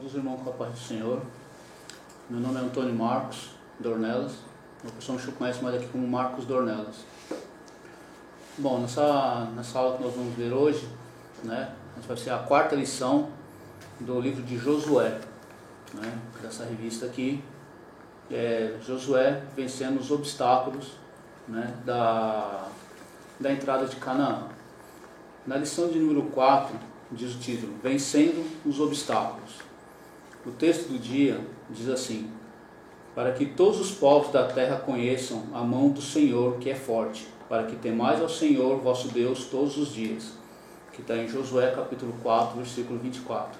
Todos os irmãos com a paz do Senhor. Meu nome é Antônio Marcos Dornelas. O pessoal me conhece mais aqui como Marcos Dornelas. Bom, nessa aula que nós vamos ver hoje, vai ser a quarta lição do livro de Josué, dessa revista aqui, Josué vencendo os obstáculos da entrada de Canaã. Na lição de número 4, diz o título, Vencendo os Obstáculos. O texto do dia diz assim: para que todos os povos da terra conheçam a mão do Senhor, que é forte, para que temais ao Senhor vosso Deus todos os dias. Que está em Josué capítulo 4, versículo 24.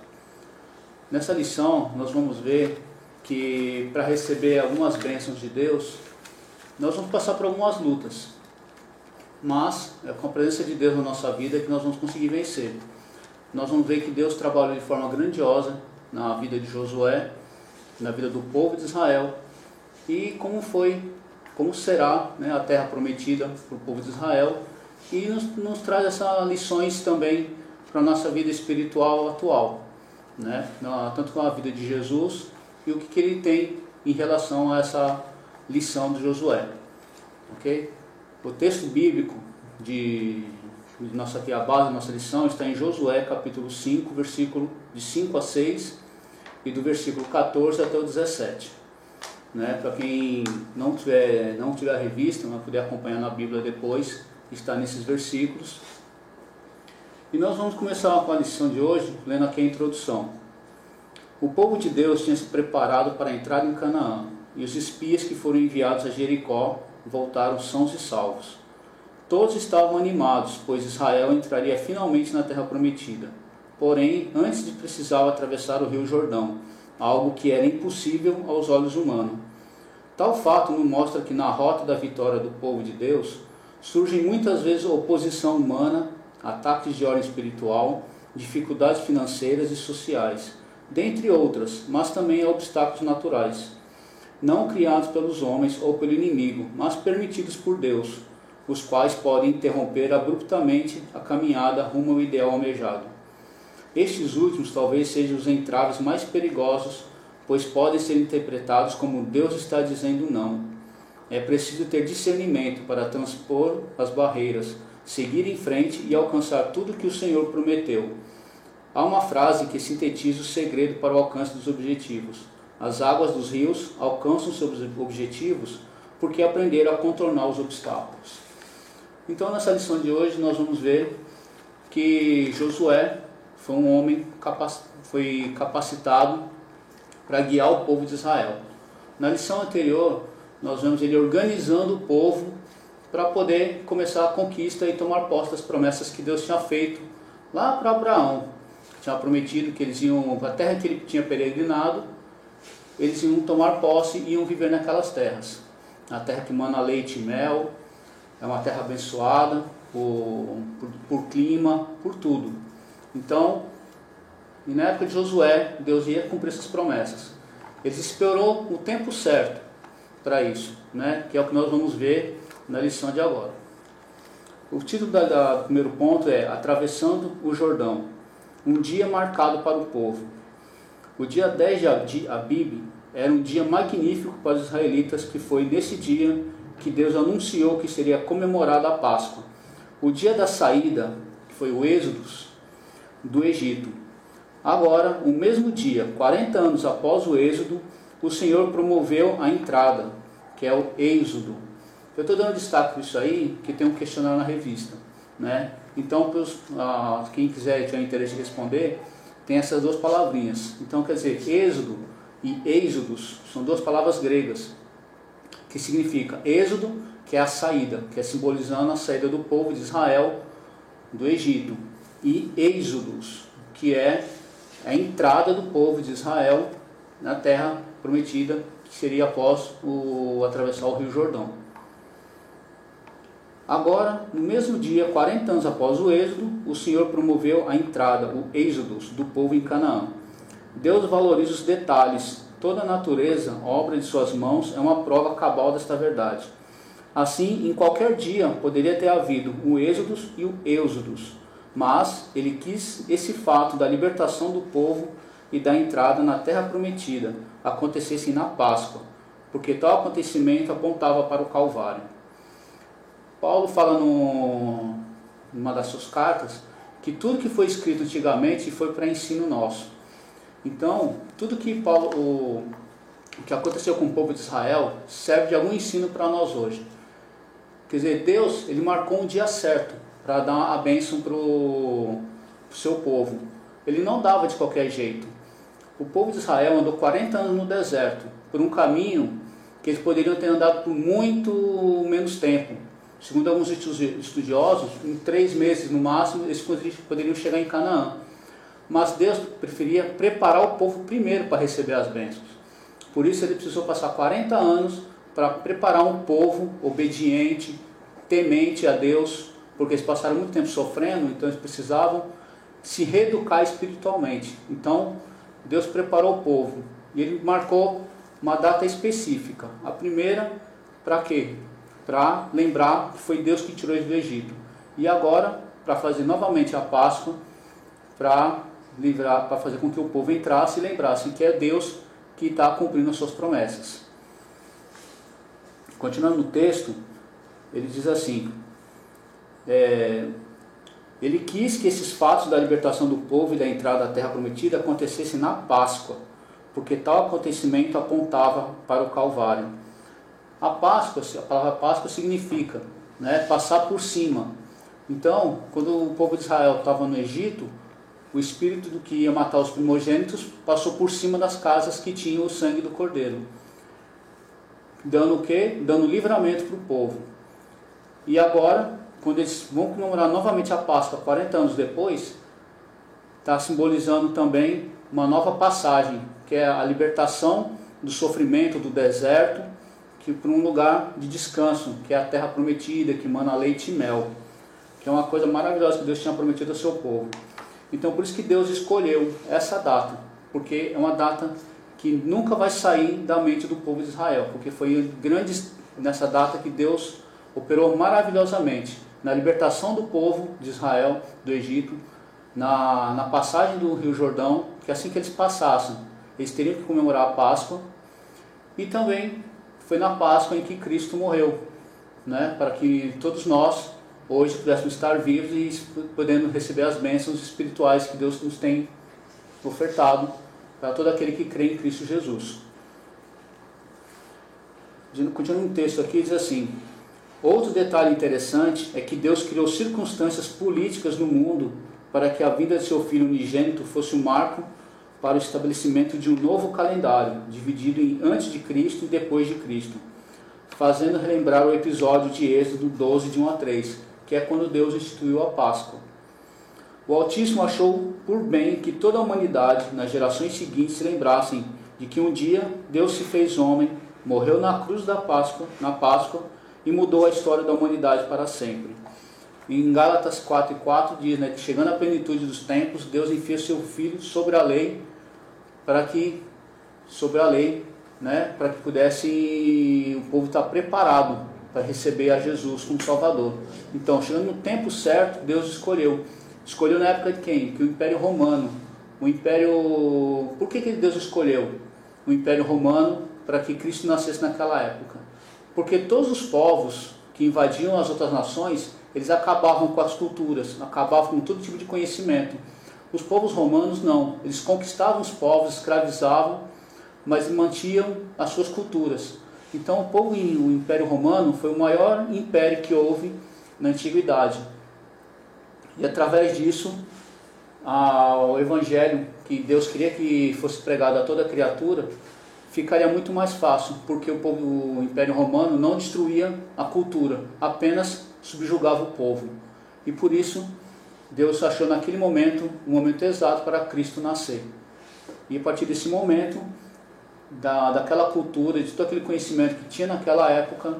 Nessa lição nós vamos ver que para receber algumas bênçãos de Deus, nós vamos passar por algumas lutas, mas é com a presença de Deus na nossa vida que nós vamos conseguir vencer. Nós vamos ver que Deus trabalhou de forma grandiosa na vida de Josué, na vida do povo de Israel, e como será a terra prometida para o povo de Israel, e nos traz essas lições também para a nossa vida espiritual atual, tanto com a vida de Jesus e o que ele tem em relação a essa lição de Josué. Ok? O texto bíblico a base da nossa lição está em Josué capítulo 5, versículo de 5 a 6 e do versículo 14 até o 17. Para quem não tiver a revista, vai poder acompanhar na Bíblia depois, está nesses versículos. E nós vamos começar com a lição de hoje, lendo aqui a introdução. O povo de Deus tinha se preparado para entrar em Canaã, e os espias que foram enviados a Jericó voltaram sãos e salvos. Todos estavam animados, pois Israel entraria finalmente na terra prometida. Porém, antes precisava atravessar o rio Jordão, algo que era impossível aos olhos humanos. Tal fato nos mostra que na rota da vitória do povo de Deus, surgem muitas vezes oposição humana, ataques de ordem espiritual, dificuldades financeiras e sociais, dentre outras, mas também obstáculos naturais, não criados pelos homens ou pelo inimigo, mas permitidos por Deus, os quais podem interromper abruptamente a caminhada rumo ao ideal almejado. Estes últimos talvez sejam os entraves mais perigosos, pois podem ser interpretados como Deus está dizendo não. É preciso ter discernimento para transpor as barreiras, seguir em frente e alcançar tudo que o Senhor prometeu. Há uma frase que sintetiza o segredo para o alcance dos objetivos. As águas dos rios alcançam seus objetivos porque aprenderam a contornar os obstáculos. Então, nessa lição de hoje, nós vamos ver que Josué foi um homem foi capacitado para guiar o povo de Israel. Na lição anterior, nós vemos ele organizando o povo para poder começar a conquista e tomar posse das promessas que Deus tinha feito lá para Abraão. Tinha prometido que eles iam, a terra que ele tinha peregrinado, eles iam tomar posse e iam viver naquelas terras. A terra que mana leite e mel, é uma terra abençoada por clima, por tudo. Então, na época de Josué, Deus ia cumprir essas promessas. Ele esperou o tempo certo para isso, que é o que nós vamos ver na lição de agora. O título do primeiro ponto é Atravessando o Jordão, um dia marcado para o povo. O dia 10 de Abib era um dia magnífico para os israelitas, que foi nesse dia que Deus anunciou que seria comemorada a Páscoa. O dia da saída, que foi o Êxodo do Egito. Agora, o mesmo dia, 40 anos após o Êxodo, o Senhor promoveu a entrada, que é o Êxodo. Eu estou dando destaque para isso aí, que tem um questionário na revista. Então, quem quiser tiver interesse em responder, tem essas duas palavrinhas. Então, quer dizer, Êxodo e Êxodos são duas palavras gregas, que significa Êxodo, que é a saída, que é simbolizando a saída do povo de Israel do Egito, e Êxodos, que é a entrada do povo de Israel na terra prometida, que seria após atravessar o rio Jordão. Agora, no mesmo dia, 40 anos após o Êxodo, o Senhor promoveu a entrada, o Êxodos, do povo em Canaã. Deus valoriza os detalhes. Toda a natureza, obra de suas mãos, é uma prova cabal desta verdade. Assim, em qualquer dia, poderia ter havido o Êxodos e o Êxodos, mas ele quis esse fato da libertação do povo e da entrada na terra prometida acontecessem na Páscoa, porque tal acontecimento apontava para o Calvário. Paulo fala numa das suas cartas que tudo que foi escrito antigamente foi para ensino nosso. Então, tudo que que aconteceu com o povo de Israel serve de algum ensino para nós hoje. Quer dizer, Deus, ele marcou um dia certo para dar a bênção para o seu povo. Ele não dava de qualquer jeito. O povo de Israel andou 40 anos no deserto, por um caminho que eles poderiam ter andado por muito menos tempo. Segundo alguns estudiosos, em 3 meses no máximo, eles poderiam chegar em Canaã. Mas Deus preferia preparar o povo primeiro para receber as bênçãos. Por isso ele precisou passar 40 anos para preparar um povo obediente, temente a Deus, porque eles passaram muito tempo sofrendo, então eles precisavam se reeducar espiritualmente. Então Deus preparou o povo e ele marcou uma data específica. A primeira, para quê? Para lembrar que foi Deus que tirou eles do Egito. E agora, para fazer novamente a Páscoa, para fazer com que o povo entrasse e lembrasse que é Deus que está cumprindo as suas promessas. Continuando no texto, ele diz assim: ele quis que esses fatos da libertação do povo e da entrada à terra prometida acontecessem na Páscoa, porque tal acontecimento apontava para o Calvário. A palavra Páscoa significa, passar por cima. Então, quando o povo de Israel estava no Egito, o espírito do que ia matar os primogênitos passou por cima das casas que tinham o sangue do cordeiro, dando o quê? Dando livramento para o povo. E agora, quando eles vão comemorar novamente a Páscoa 40 anos depois, está simbolizando também uma nova passagem, que é a libertação do sofrimento do deserto, para um lugar de descanso, que é a terra prometida, que mana leite e mel, que é uma coisa maravilhosa que Deus tinha prometido ao seu povo. Então por isso que Deus escolheu essa data, porque é uma data que nunca vai sair da mente do povo de Israel, porque foi nessa data que Deus operou maravilhosamente na libertação do povo de Israel do Egito, na passagem do Rio Jordão, que assim que eles passassem, eles teriam que comemorar a Páscoa, e também foi na Páscoa em que Cristo morreu, para que todos nós hoje pudéssemos estar vivos e podendo receber as bênçãos espirituais que Deus nos tem ofertado para todo aquele que crê em Cristo Jesus. Continuando no texto aqui, diz assim: outro detalhe interessante é que Deus criou circunstâncias políticas no mundo para que a vinda de seu Filho unigênito fosse um marco para o estabelecimento de um novo calendário, dividido em antes de Cristo e depois de Cristo, fazendo relembrar o episódio de Êxodo 12, de 1 a 3, que é quando Deus instituiu a Páscoa. O Altíssimo achou por bem que toda a humanidade, nas gerações seguintes, se lembrassem de que um dia Deus se fez homem, morreu na cruz na Páscoa, e mudou a história da humanidade para sempre. Em Gálatas 4:4 diz, que chegando à plenitude dos tempos, Deus envia seu Filho sobre a lei, para que pudesse o povo estar preparado para receber a Jesus como Salvador. Então, chegando no tempo certo, Deus escolheu na época de quem? Que o Império Romano. Por que Deus escolheu o Império Romano para que Cristo nascesse naquela época? Porque todos os povos que invadiam as outras nações, eles acabavam com as culturas, acabavam com todo tipo de conhecimento. Os povos romanos não, eles conquistavam os povos, escravizavam, mas mantinham as suas culturas. Então o Império Romano foi o maior império que houve na Antiguidade. E através disso, o Evangelho que Deus queria que fosse pregado a toda criatura, ficaria muito mais fácil, porque o Império Romano não destruía a cultura, apenas subjugava o povo. E por isso, Deus achou naquele momento, o momento exato para Cristo nascer. E a partir desse momento, daquela cultura, de todo aquele conhecimento que tinha naquela época,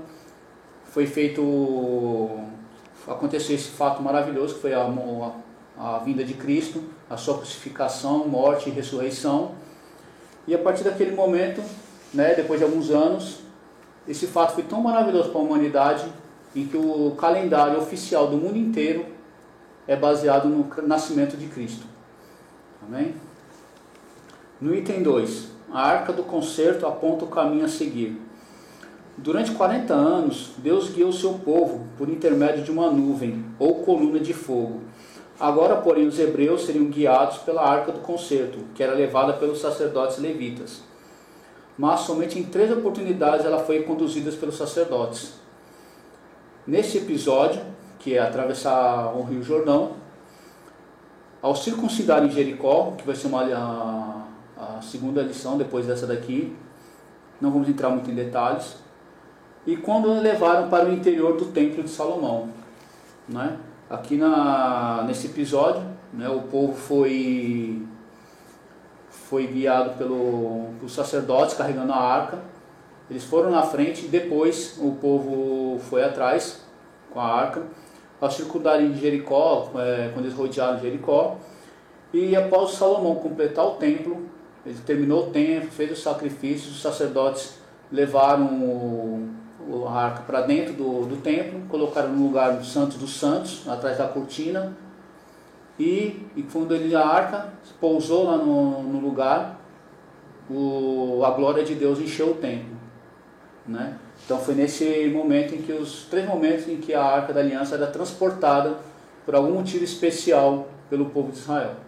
aconteceu esse fato maravilhoso, que foi a vinda de Cristo, a sua crucificação, morte e ressurreição. E a partir daquele momento, depois de alguns anos, esse fato foi tão maravilhoso para a humanidade, em que o calendário oficial do mundo inteiro é baseado no nascimento de Cristo. Amém? No item 2, a arca do concerto aponta o caminho a seguir. Durante 40 anos, Deus guiou seu povo por intermédio de uma nuvem ou coluna de fogo. Agora, porém, os hebreus seriam guiados pela arca do concerto, que era levada pelos sacerdotes levitas. Mas somente em 3 oportunidades ela foi conduzida pelos sacerdotes. Nesse episódio, que é atravessar o Rio Jordão, ao circuncidarem Jericó, que vai ser a segunda lição depois dessa daqui, não vamos entrar muito em detalhes, e quando levaram para o interior do templo de Salomão, né? Aqui nesse episódio, né, o povo foi guiado pelos sacerdotes carregando a arca. Eles foram na frente e depois o povo foi atrás com a arca. Ao circundarem Jericó, quando eles rodearam Jericó, e após Salomão completar o templo, ele terminou o templo, fez os sacrifícios, os sacerdotes levaram a arca para dentro do templo, colocaram no lugar do Santo dos Santos, atrás da cortina, e quando a arca pousou lá no lugar, a glória de Deus encheu o templo, né? Então foi nesse momento os 3 momentos em que a arca da aliança era transportada por algum motivo especial pelo povo de Israel.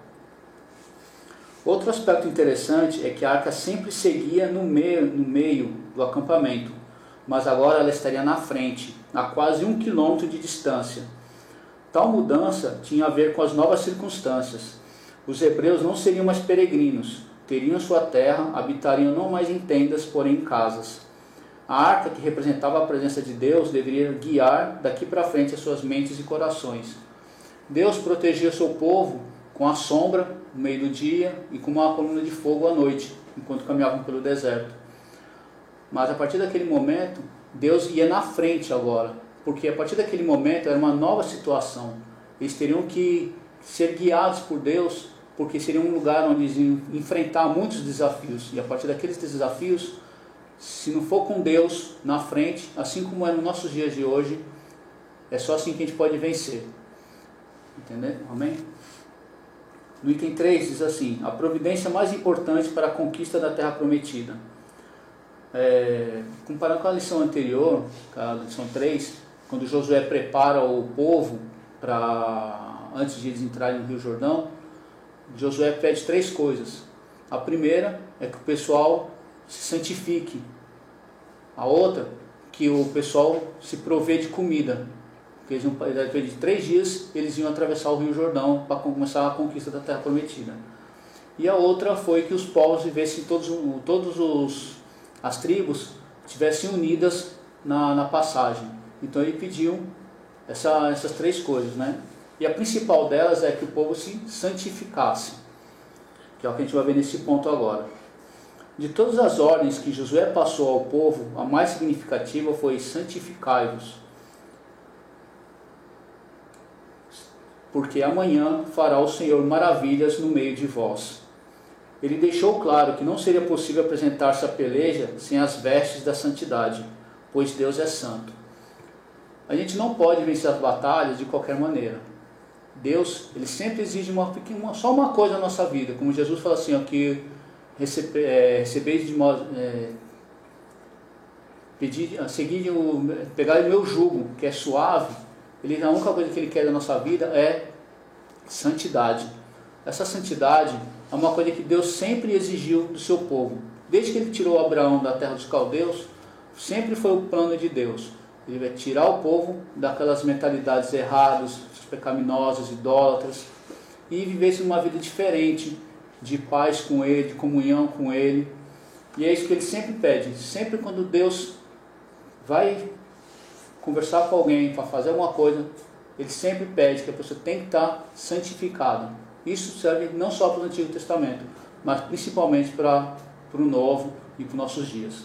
Outro aspecto interessante é que a arca sempre seguia no meio do acampamento, mas agora ela estaria na frente, a quase 1 quilômetro de distância. Tal mudança tinha a ver com as novas circunstâncias. Os hebreus não seriam mais peregrinos, teriam sua terra, habitariam não mais em tendas, porém em casas. A arca, que representava a presença de Deus, deveria guiar daqui para frente as suas mentes e corações. Deus protegia seu povo com a sombra no meio do dia e com uma coluna de fogo à noite, enquanto caminhavam pelo deserto. Mas a partir daquele momento, Deus ia na frente agora, porque a partir daquele momento era uma nova situação. Eles teriam que ser guiados por Deus, porque seria um lugar onde eles iam enfrentar muitos desafios. E a partir daqueles desafios, se não for com Deus na frente, assim como é nos nossos dias de hoje, é só assim que a gente pode vencer. Entendeu? Amém? No item 3 diz assim: a providência mais importante para a conquista da terra prometida. Comparando com a lição anterior, a lição 3, quando Josué prepara o povo antes de eles entrarem no Rio Jordão, Josué pede 3 coisas. A primeira é que o pessoal se santifique. A outra, que o pessoal se provê de comida. Porque depois de 3 dias eles iam atravessar o Rio Jordão para começar a conquista da terra prometida. E a outra foi que os povos vivessem as tribos estivessem unidas na passagem. Então ele pediu essas 3 coisas, né? E a principal delas é que o povo se santificasse, que é o que a gente vai ver nesse ponto agora. De todas as ordens que Josué passou ao povo, a mais significativa foi: santificai-vos, porque amanhã fará o Senhor maravilhas no meio de vós. Ele deixou claro que não seria possível apresentar-se à peleja sem as vestes da santidade, pois Deus é santo. A gente não pode vencer as batalhas de qualquer maneira. Deus, ele sempre exige só uma coisa na nossa vida, como Jesus fala assim, que recebeis de modo, pegar o meu jugo, que é suave. A única coisa que ele quer da nossa vida é santidade. Essa santidade é uma coisa que Deus sempre exigiu do seu povo. Desde que ele tirou Abraão da terra dos caldeus, sempre foi o plano de Deus. Ele vai tirar o povo daquelas mentalidades erradas, pecaminosas, idólatras, e viver uma vida diferente, de paz com Ele, de comunhão com Ele. E é isso que Ele sempre pede. Sempre quando Deus vai conversar com alguém para fazer alguma coisa, Ele sempre pede que a pessoa tem que estar santificada. Isso serve não só para o Antigo Testamento, mas principalmente para o Novo e para os nossos dias.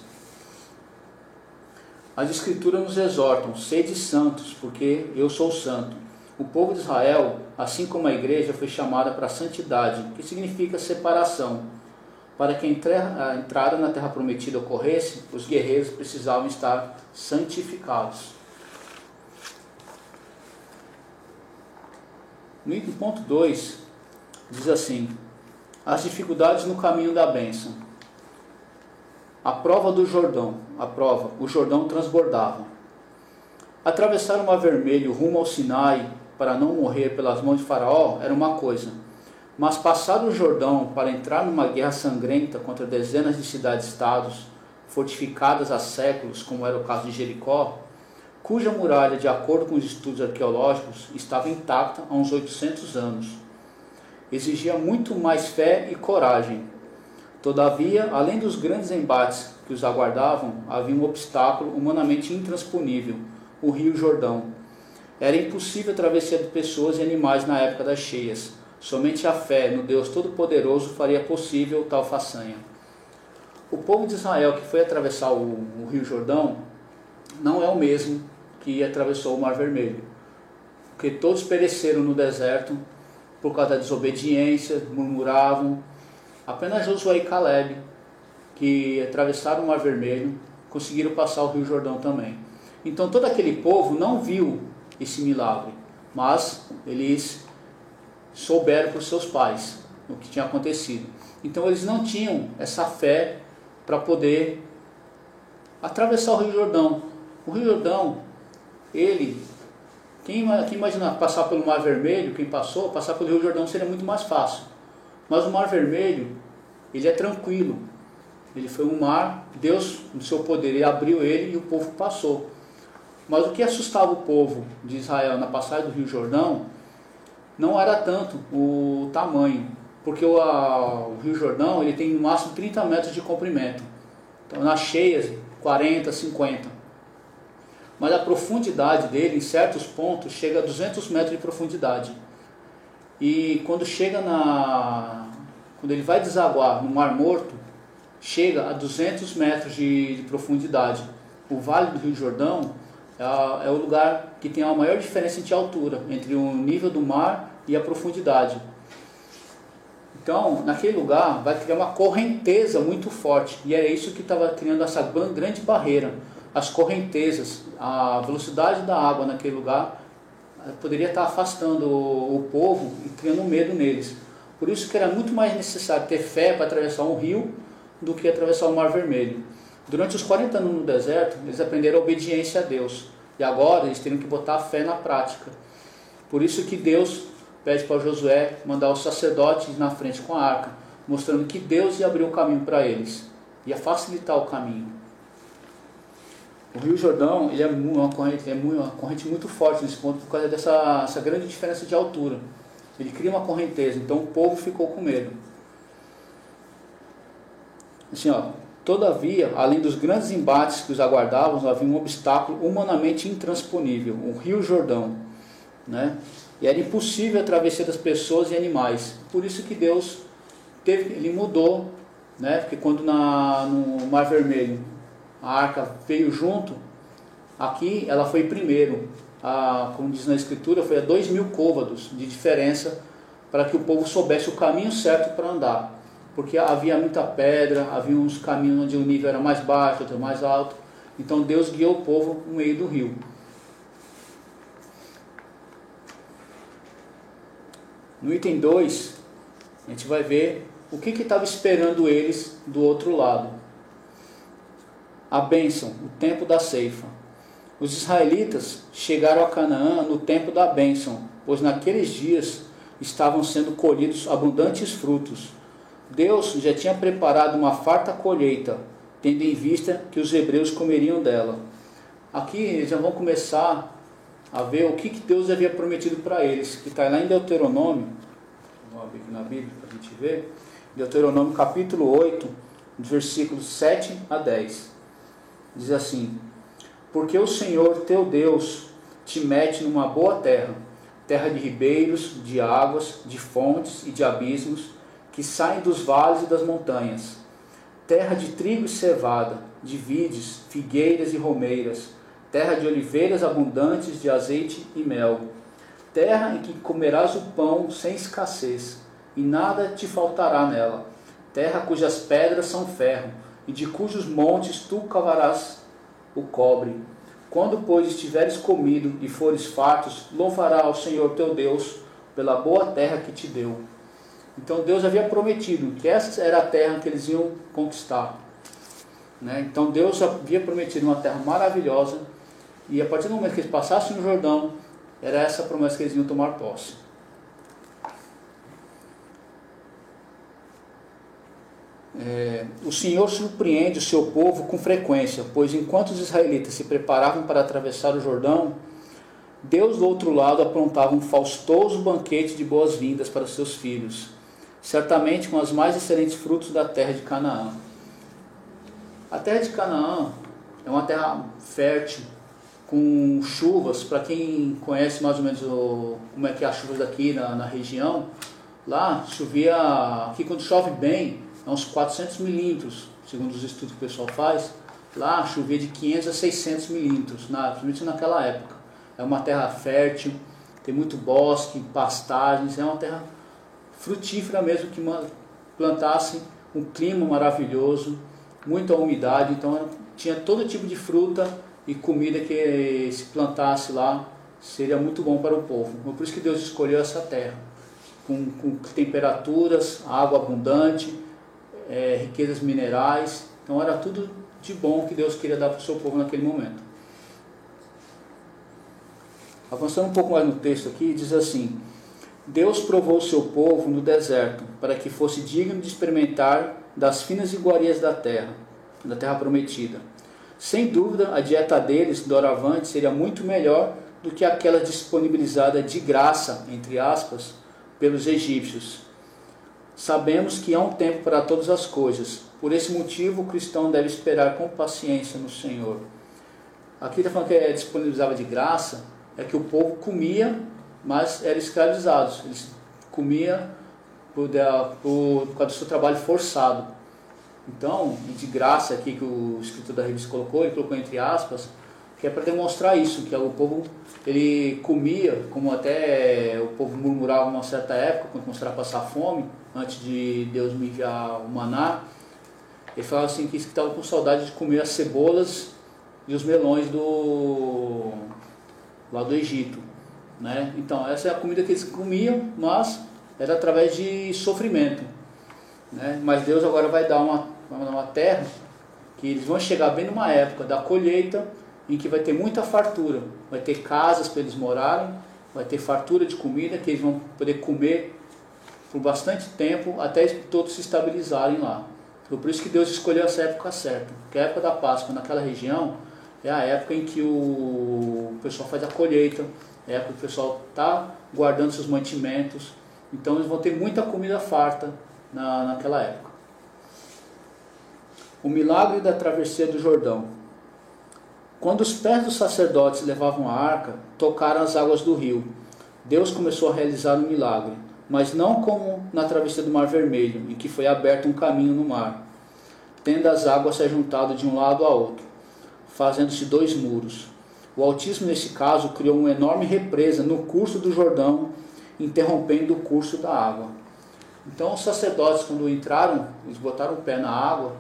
As Escrituras nos exortam: sede santos, porque eu sou santo. O povo de Israel, assim como a igreja, foi chamada para a santidade, que significa separação. Para que a entrada na terra prometida ocorresse, os guerreiros precisavam estar santificados. No item ponto 2, diz assim: As dificuldades no caminho da bênção. A prova do Jordão. O Jordão transbordava. Atravessar o Mar Vermelho rumo ao Sinai para não morrer pelas mãos de Faraó era uma coisa. Mas passar o Jordão para entrar numa guerra sangrenta contra dezenas de cidades-estados, fortificadas há séculos, como era o caso de Jericó, cuja muralha, de acordo com os estudos arqueológicos, estava intacta há uns 800 anos. Exigia muito mais fé e coragem. Todavia, além dos grandes embates que os aguardavam, havia um obstáculo humanamente intransponível, o Rio Jordão. Era impossível a travessia de pessoas e animais na época das cheias. Somente a fé no Deus Todo-Poderoso faria possível tal façanha. O povo de Israel que foi atravessar o Rio Jordão não é o mesmo que atravessou o Mar Vermelho, porque todos pereceram no deserto por causa da desobediência, murmuravam. Apenas Josué e Caleb, que atravessaram o Mar Vermelho, conseguiram passar o Rio Jordão também. Então todo aquele povo não viu esse milagre, mas eles souberam por seus pais o que tinha acontecido. Então eles não tinham essa fé para poder atravessar o Rio Jordão. O Rio Jordão, quem imagina passar pelo Mar Vermelho, passar pelo Rio Jordão seria muito mais fácil. Mas o Mar Vermelho, ele é tranquilo. Ele foi um mar, Deus, no seu poder, ele abriu ele e o povo passou. Mas o que assustava o povo de Israel na passagem do Rio Jordão não era tanto o tamanho, porque o Rio Jordão ele tem no máximo 30 metros de comprimento. Então nas cheias, 40, 50. Mas a profundidade dele, em certos pontos, chega a 200 metros de profundidade. E quando quando ele vai desaguar no Mar Morto, chega a 200 metros de profundidade. O Vale do Rio Jordão é o lugar que tem a maior diferença de altura entre o nível do mar e a profundidade. Então, naquele lugar vai criar uma correnteza muito forte, e era isso que estava criando essa grande barreira. As correntezas, a velocidade da água naquele lugar poderia estar afastando o povo e criando medo neles. Por isso que era muito mais necessário ter fé para atravessar um rio do que atravessar o Mar Vermelho. Durante os 40 anos no deserto, eles aprenderam a obediência a Deus. E agora eles teriam que botar a fé na prática. Por isso que Deus pede para Josué mandar os sacerdotes na frente com a arca, mostrando que Deus ia abrir o caminho para eles, ia facilitar o caminho. O Rio Jordão ele é uma corrente muito forte nesse ponto por causa dessa grande diferença de altura. Ele cria uma correnteza, então o povo ficou com medo. Assim, todavia, além dos grandes embates que os aguardavam, havia um obstáculo humanamente intransponível, o Rio Jordão, né? E era impossível a travessia das pessoas e animais. Por isso que Deus ele mudou, né? Porque quando no Mar Vermelho a arca veio junto, aqui ela foi primeiro. Como diz na Escritura, foi a 2.000 côvados de diferença para que o povo soubesse o caminho certo para andar. Porque havia muita pedra, havia uns caminhos onde o nível era mais baixo, outro mais alto. Então Deus guiou o povo no meio do rio. No item 2, a gente vai ver o que estava esperando eles do outro lado. A bênção, o tempo da ceifa. Os israelitas chegaram a Canaã no tempo da bênção, pois naqueles dias estavam sendo colhidos abundantes frutos. Deus já tinha preparado uma farta colheita, tendo em vista que os hebreus comeriam dela. Aqui eles já vão começar a ver o que Deus havia prometido para eles, que está lá em Deuteronômio. Vamos abrir aqui na Bíblia para a gente ver. Deuteronômio capítulo 8, versículos 7 a 10. Diz assim: porque o Senhor teu Deus te mete numa boa terra, terra de ribeiros, de águas, de fontes e de abismos, que saem dos vales e das montanhas, terra de trigo e cevada, de vides, figueiras e romeiras, terra de oliveiras abundantes de azeite e mel, terra em que comerás o pão sem escassez, e nada te faltará nela, terra cujas pedras são ferro, e de cujos montes tu cavarás o cobre. Quando, pois, estiveres comido e fores fartos, louvará ao Senhor teu Deus pela boa terra que te deu. Então Deus havia prometido que essa era a terra que eles iam conquistar, né? Então Deus havia prometido uma terra maravilhosa, e a partir do momento que eles passassem no Jordão, era essa promessa que eles iam tomar posse. O Senhor surpreende o seu povo com frequência, pois enquanto os israelitas se preparavam para atravessar o Jordão, Deus do outro lado aprontava um faustoso banquete de boas-vindas para seus filhos, certamente com os mais excelentes frutos da terra de Canaã. A terra de Canaã é uma terra fértil, com chuvas. Para quem conhece mais ou menos como é que é as chuvas daqui na região, lá chovia, aqui quando chove bem, é uns 400 milímetros, segundo os estudos que o pessoal faz. Lá chovia de 500 a 600 milímetros, principalmente naquela época. É uma terra fértil, tem muito bosque, pastagens, é uma terra frutífera mesmo, que plantasse um clima maravilhoso, muita umidade, então tinha todo tipo de fruta e comida que se plantasse lá, seria muito bom para o povo. Por isso que Deus escolheu essa terra, com temperaturas, água abundante, riquezas minerais. Então era tudo de bom que Deus queria dar para o seu povo naquele momento. Avançando um pouco mais no texto aqui, diz assim: Deus provou o seu povo no deserto, para que fosse digno de experimentar das finas iguarias da terra prometida. Sem dúvida, a dieta deles, doravante, seria muito melhor do que aquela disponibilizada de graça, entre aspas, pelos egípcios. Sabemos que há um tempo para todas as coisas. Por esse motivo, o cristão deve esperar com paciência no Senhor. Aqui está falando que disponibilizava de graça, é que o povo comia, mas eram escravizados. Eles comiam por causa do seu trabalho forçado. Então, de graça aqui que o escritor da revista colocou, ele colocou entre aspas, que é para demonstrar isso, que o povo ele comia, como até o povo murmurava em uma certa época, quando começaram a passar fome, antes de Deus me enviar o maná. Ele falava assim que estava com saudade de comer as cebolas e os melões lá do Egito, né? Então essa é a comida que eles comiam, mas era através de sofrimento, né? Mas Deus agora vai dar uma terra que eles vão chegar bem numa época da colheita, em que vai ter muita fartura, vai ter casas para eles morarem, vai ter fartura de comida que eles vão poder comer por bastante tempo, até todos se estabilizarem lá. Então, por isso que Deus escolheu essa época certa, porque a época da Páscoa naquela região é a época em que o pessoal faz a colheita, é a época que o pessoal está guardando seus mantimentos, então eles vão ter muita comida farta naquela época. O milagre da travessia do Jordão. Quando os pés dos sacerdotes levavam a arca, tocaram as águas do rio. Deus começou a realizar um milagre, mas não como na travessia do Mar Vermelho, em que foi aberto um caminho no mar, tendo as águas se juntado de um lado a outro, fazendo-se 2 muros. O Altíssimo, nesse caso, criou uma enorme represa no curso do Jordão, interrompendo o curso da água. Então os sacerdotes, quando entraram, eles botaram o pé na água,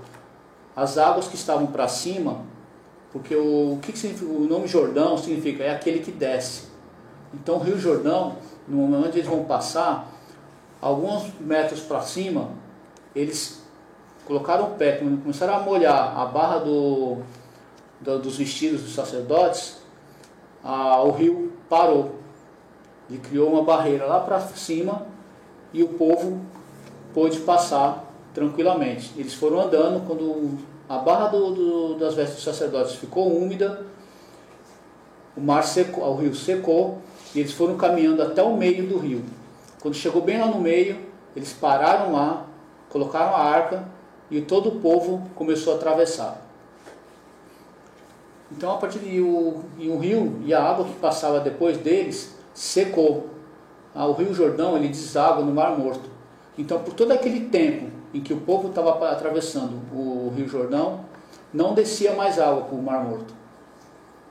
as águas que estavam para cima, porque o que significa o nome Jordão? Significa é aquele que desce. Então o Rio Jordão, no momento onde eles vão passar, alguns metros para cima, eles colocaram o pé, começaram a molhar a barra dos vestidos dos sacerdotes, o rio parou. Ele criou uma barreira lá para cima e o povo pôde passar tranquilamente. Eles foram andando, quando a barra das vestes dos sacerdotes ficou úmida, o rio secou, e eles foram caminhando até o meio do rio. Quando chegou bem lá no meio, eles pararam lá, colocaram a arca e todo o povo começou a atravessar. Então, a partir de o rio e a água que passava depois deles secou. O Rio Jordão ele deságua no Mar Morto. Então, por todo aquele tempo em que o povo estava atravessando o Rio Jordão, não descia mais água para o Mar Morto.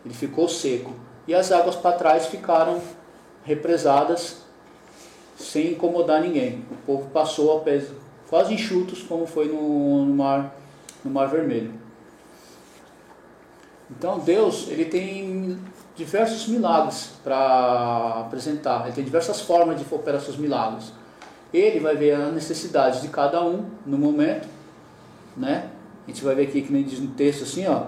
Ele ficou seco. E as águas para trás ficaram represadas, sem incomodar ninguém. O povo passou a pés quase enxutos, como foi no Mar Vermelho. Então Deus ele tem diversos milagres para apresentar. Ele tem diversas formas de operar seus milagres. Ele vai ver as necessidades de cada um no momento, né? A gente vai ver aqui que nem diz no texto assim, ó,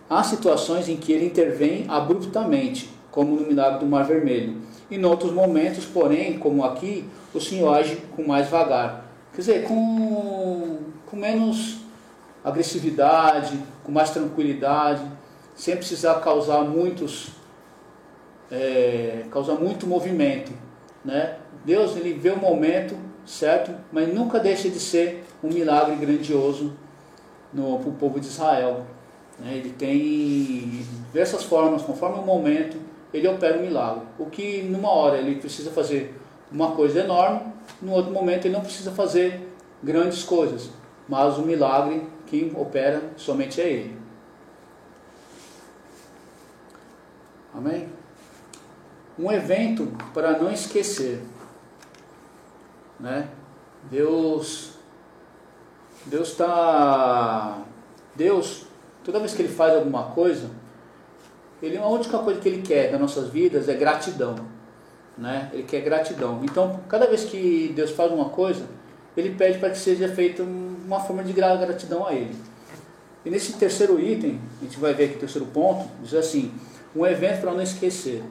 há situações em que ele intervém abruptamente, como no milagre do Mar Vermelho. E em outros momentos, porém, como aqui, o Senhor age com mais vagar. Quer dizer, com menos agressividade, com mais tranquilidade, sem precisar causar muito movimento, né? Deus, ele vê o momento, certo? Mas nunca deixa de ser um milagre grandioso para o povo de Israel. Ele tem diversas formas, conforme o momento, ele opera um milagre. O que numa hora ele precisa fazer uma coisa enorme, no outro momento ele não precisa fazer grandes coisas, mas o milagre quem opera somente é ele. Amém? Um evento para não esquecer, né? Deus, toda vez que ele faz alguma coisa, a única coisa que ele quer das nossas vidas é gratidão, né? Ele quer gratidão. Então, cada vez que Deus faz uma coisa, ele pede para que seja feita uma forma de gratidão a ele. E nesse terceiro item, a gente vai ver aqui o terceiro ponto, diz assim, um evento para não esquecer,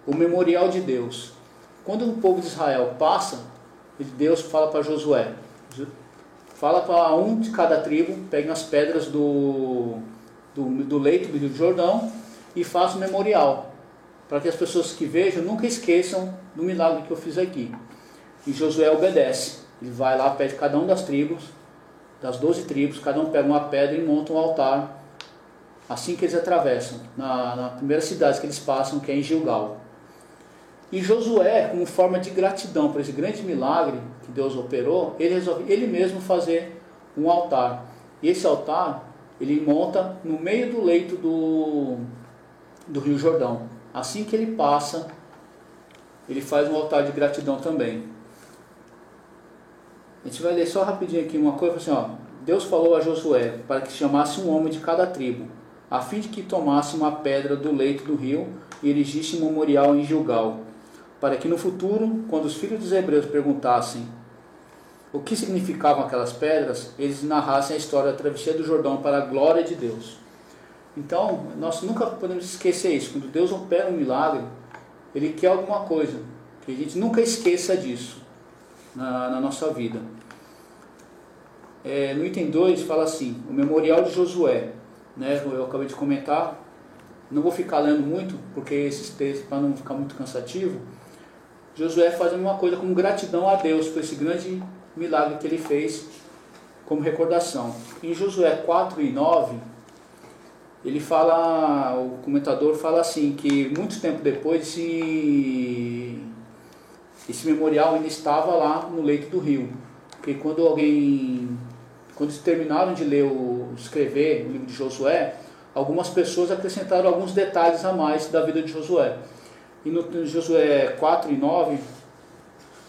o memorial de Deus. Quando o povo de Israel passa, Deus fala para Josué, fala para um de cada tribo, peguem as pedras do leito do Rio Jordão e faça um memorial, para que as pessoas que vejam nunca esqueçam do milagre que eu fiz aqui. E Josué obedece, ele vai lá, pede cada um das tribos, das 12 tribos, cada um pega uma pedra e monta um altar, assim que eles atravessam, na primeira cidade que eles passam, que é em Gilgal. E Josué, como forma de gratidão por esse grande milagre que Deus operou, ele resolve ele mesmo fazer um altar. E esse altar, ele monta no meio do leito do Rio Jordão. Assim que ele passa, ele faz um altar de gratidão também. A gente vai ler só rapidinho aqui uma coisa, assim, ó. Deus falou a Josué para que chamasse um homem de cada tribo, a fim de que tomasse uma pedra do leito do rio e erigisse um memorial em Gilgal, para que no futuro, quando os filhos dos hebreus perguntassem o que significavam aquelas pedras, eles narrassem a história da travessia do Jordão para a glória de Deus. Então, nós nunca podemos esquecer isso. Quando Deus opera um milagre, Ele quer alguma coisa, que a gente nunca esqueça disso na nossa vida. No item 2 fala assim, o memorial de Josué, né? Eu acabei de comentar, não vou ficar lendo muito, porque esses textos, para não ficar muito cansativo, Josué faz uma coisa como gratidão a Deus por esse grande milagre que ele fez, como recordação. Em Josué 4 e 9, ele fala, o comentador fala assim, que muito tempo depois esse memorial ainda estava lá no leito do rio. Porque quando eles terminaram de escrever o livro de Josué, algumas pessoas acrescentaram alguns detalhes a mais da vida de Josué. E no Josué 4 e 9,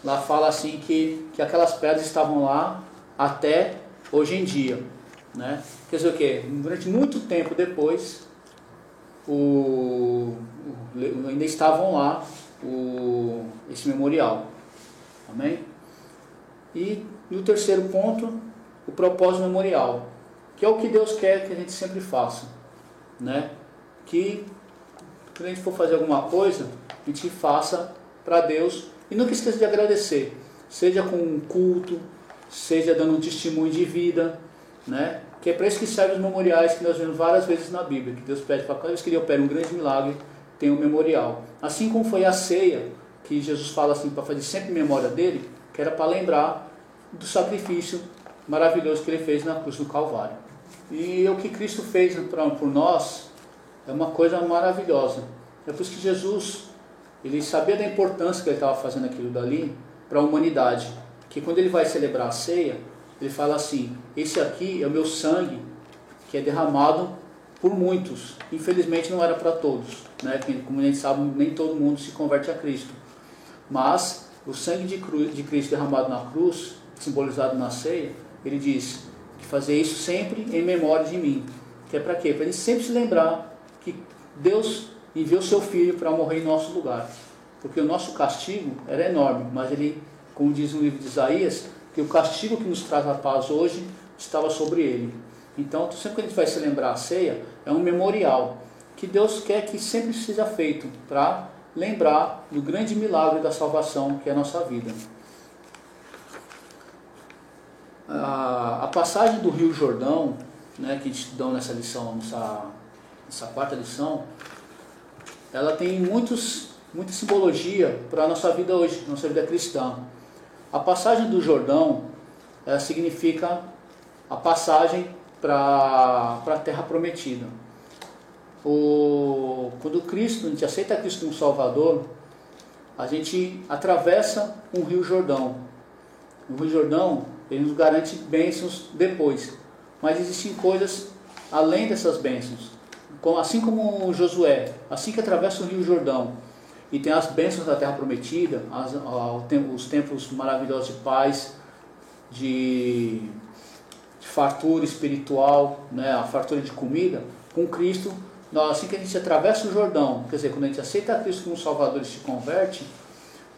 lá fala assim que aquelas pedras estavam lá até hoje em dia, né? Quer dizer o quê? Durante muito tempo depois, ainda estavam lá esse memorial. Amém? E o terceiro ponto, o propósito memorial, que é o que Deus quer que a gente sempre faça, né? Que quando a gente for fazer alguma coisa, a gente faça para Deus e nunca esqueça de agradecer, seja com um culto, seja dando um testemunho de vida, né? Que é para isso que servem os memoriais que nós vemos várias vezes na Bíblia, que Deus pede para cada vez que Ele opera um grande milagre, tem um memorial. Assim como foi a ceia, que Jesus fala assim, para fazer sempre memória dele, que era para lembrar do sacrifício maravilhoso que Ele fez na cruz do Calvário. E o que Cristo fez por nós é uma coisa maravilhosa. É por isso que Jesus, Ele sabia da importância que Ele estava fazendo aquilo dali para a humanidade. Que quando Ele vai celebrar a ceia, Ele fala assim, esse aqui é o meu sangue, que é derramado por muitos. Infelizmente não era para todos, né? Como a gente sabe, nem todo mundo se converte a Cristo. Mas o sangue de Cristo derramado na cruz, simbolizado na ceia, Ele diz que fazer isso sempre em memória de mim. Que é para quê? Para a gente sempre se lembrar que Deus enviou seu Filho para morrer em nosso lugar. Porque o nosso castigo era enorme, mas Ele como diz no livro de Isaías, que o castigo que nos traz a paz hoje estava sobre ele. Então, sempre que a gente vai celebrar a ceia, é um memorial que Deus quer que sempre seja feito para lembrar do grande milagre da salvação que é a nossa vida. A passagem do Rio Jordão, né, que a gente estudou nessa lição, nessa quarta lição, ela tem muita simbologia para a nossa vida hoje, nossa vida cristã. A passagem do Jordão, ela significa a passagem para a terra prometida. Quando a gente aceita Cristo como Salvador, a gente atravessa um Rio Jordão. O Rio Jordão, ele nos garante bênçãos depois, mas existem coisas além dessas bênçãos. Assim como Josué, assim que atravessa o Rio Jordão e tem as bênçãos da terra prometida, os tempos maravilhosos de paz, de fartura espiritual, né, a fartura de comida, com Cristo, assim que a gente atravessa o Jordão, quer dizer, quando a gente aceita Cristo como Salvador e se converte,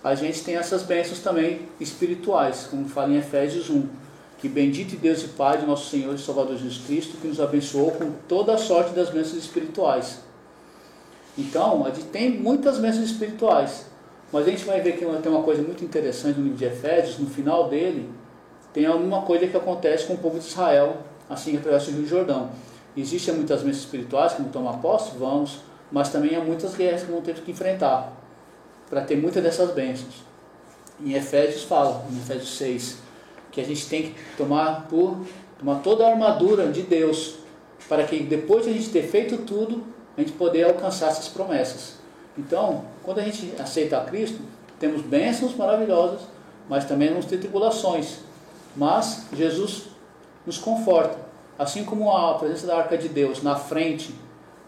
a gente tem essas bênçãos também espirituais, como fala em Efésios 1, que bendito Deus e Pai de nosso Senhor e Salvador Jesus Cristo, que nos abençoou com toda a sorte das bênçãos espirituais. Então, a gente tem muitas bênçãos espirituais, mas a gente vai ver que tem uma coisa muito interessante no livro de Efésios, no final dele, tem alguma coisa que acontece com o povo de Israel, assim que atravessa o Rio Jordão. Existem muitas bênçãos espirituais que não tomam posse, vamos, mas também há muitas guerras que vão ter que enfrentar, para ter muitas dessas bênçãos. Em Efésios fala, em Efésios 6, que a gente tem que tomar toda a armadura de Deus, para que depois de a gente ter feito tudo, a gente poder alcançar essas promessas. Então, quando a gente aceita a Cristo, temos bênçãos maravilhosas, mas também vamos ter tribulações. Mas Jesus nos conforta, assim como a presença da Arca de Deus na frente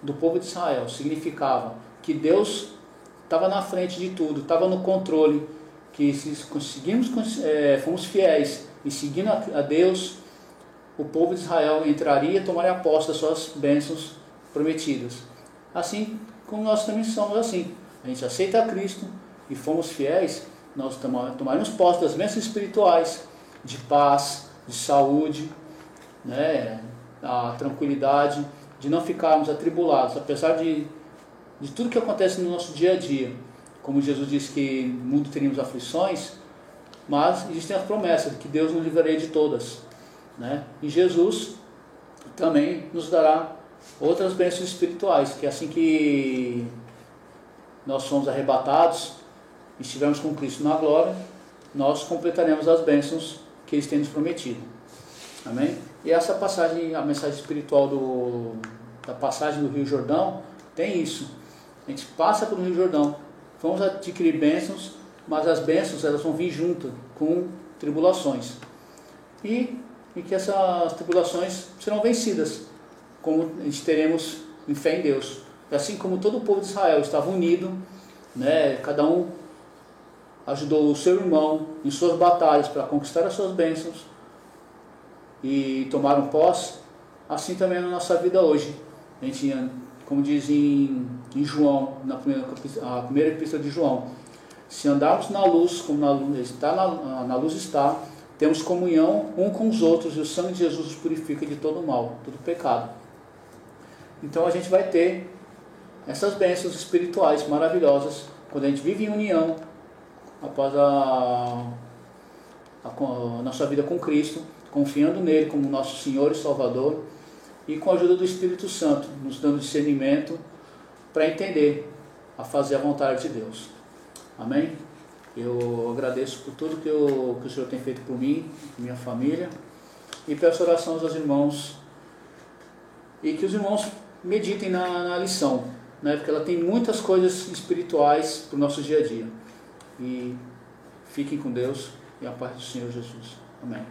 do povo de Israel significava que Deus estava na frente de tudo, estava no controle, que se fomos fiéis e seguindo a Deus, o povo de Israel entraria e tomaria posse das suas bênçãos prometidas. Assim como nós também somos assim. A gente aceita a Cristo e fomos fiéis, nós tomaremos posse das bênçãos espirituais, de paz, de saúde, né, a tranquilidade, de não ficarmos atribulados, apesar de tudo que acontece no nosso dia a dia. Como Jesus disse que no mundo teríamos aflições, mas existem as promessas de que Deus nos livraria de todas, né? E Jesus também nos dará outras bênçãos espirituais, que assim que nós somos arrebatados e estivermos com Cristo na glória, nós completaremos as bênçãos que Ele tem nos prometido. Amém? E essa passagem, a mensagem espiritual da passagem do Rio Jordão, tem isso. A gente passa pelo Rio Jordão, vamos adquirir bênçãos, mas as bênçãos elas vão vir junto com tribulações. E que essas tribulações serão vencidas, como a gente teremos em fé em Deus. Assim como todo o povo de Israel estava unido, né, cada um ajudou o seu irmão em suas batalhas para conquistar as suas bênçãos e tomaram posse, assim também é na nossa vida hoje. A gente, como diz em João, a primeira epístola de João, se andarmos na luz, como na luz está, temos comunhão um com os outros e o sangue de Jesus nos purifica de todo mal, todo pecado. Então a gente vai ter essas bênçãos espirituais maravilhosas quando a gente vive em união após a nossa vida com Cristo, confiando nele como nosso Senhor e Salvador e com a ajuda do Espírito Santo, nos dando discernimento para entender, a fazer a vontade de Deus. Amém? Eu agradeço por tudo que o Senhor tem feito por mim, por minha família, e peço oração aos irmãos, e que os irmãos meditem na lição, né? Porque ela tem muitas coisas espirituais para o nosso dia a dia. E fiquem com Deus e a paz do Senhor Jesus. Amém.